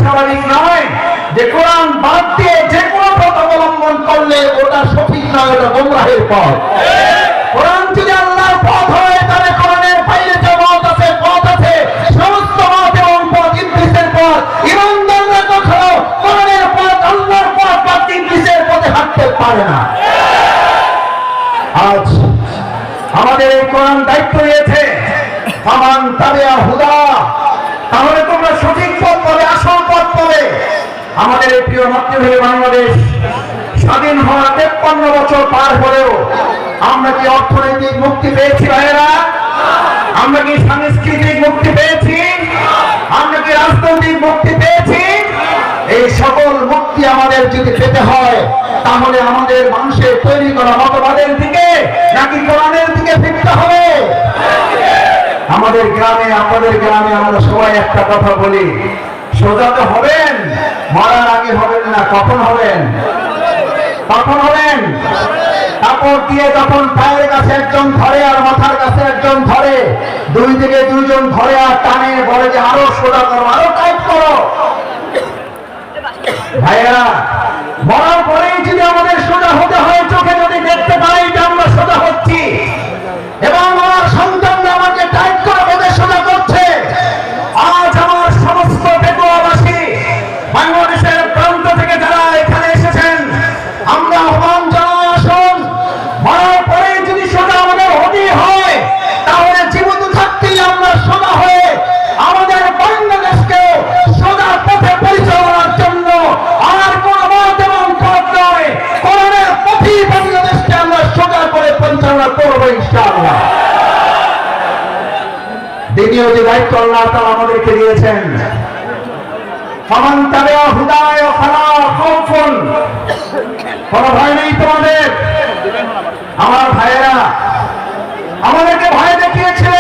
স্বাভাবিক নয় যে কোরআন বাদ দিয়ে যে কোনো পথ অবলম্বন করলে ওটা সঠিক নয়, ওটা গোমরাহের পথ। কোরআন যদি আল্লাহর পথ হয় তাহলে কোরআনের বাইরে যে মত আছে, পথ আছে, সমস্ত মত এবং পথ ইবলিসের পথ। ইমানদাররা কখনো কোরআনের পথ, আল্লাহর পথ বা ইবলিসের পথে হাঁটতে পারে না। আজ আমাদের এই কোরআন দায়িত্ব নিয়েছে, ফামান তাবিআ হুদা, তাহলে তোমরা সঠিক পথ পাবে, আসল পথ পাবে। আমাদের এই প্রিয় মাতৃভূমি বাংলাদেশ স্বাধীন হওয়ার 53 বছর পার হলেও আমরা কি অর্থনৈতিক মুক্তি পেয়েছি ভাইয়েরা? আমরা কি সাংস্কৃতিক মুক্তি পেয়েছি? আমরা কি রাজনৈতিক মুক্তি পেয়েছি? এই সকল মুক্তি আমাদের যদি পেতে হয় তাহলে আমাদের মানুষের তৈরি করা মতবাদের দিকে নাকি কোরআনের দিকে ফিরতে হবে? আমাদের গ্রামে, আপনাদের গ্রামে আমরা সবাই একটা কথা বলি, সোজা তো হবেন, মরার আগে হবেন না। কখন হবেন? কখন হবেন? কাপড় দিয়ে যখন পায়ের কাছে একজন ধরে আর মাথার কাছে একজন ধরে, দুই দিকে দুইজন ধরে আর টানে, বলে যে আরো সোজা করো, আরো টাইট করো। ভাইয়েরা, মরার পরেই যদি আমাদের সোজা হতে হয়, চোখে যদি দেখতে পাই যে আমরা সোজা হচ্ছি এবং আমার সন্তানরা আমাকে টাইট করে বেঁধে সোজা করছে, আজ আমার সমস্ত বেকুয়াবাসী বাংলাদেশের প্রান্ত থেকে যারা এখানে এসেছেন, আমরা আহ্বান জানাই, আসুন মরার পরে যদি সোজা আমাদের হতেই হয় তাহলে জীবিত থাকতেই আমরা সোজা হয়ে আমাদের বাংলাদেশকে সোজা পথে পরিচালনার জন্য আর কোন মত এবং পথ নয়, কোরআনের পথেই বাংলাদেশকে আমরা সোজা করে পরিচালনা করবো ইনশাআল্লাহ। দ্বিতীয় যে দায়িত্ব আল্লাহ তাআলা আমাদেরকে দিয়েছেন, ফামান তাবিআ হুদায়া ফালা খাউফুন, কোনো ভয় নেই তোমাদের। আমার ভাইয়েরা আমাদেরকে ভয় দেখিয়েছিল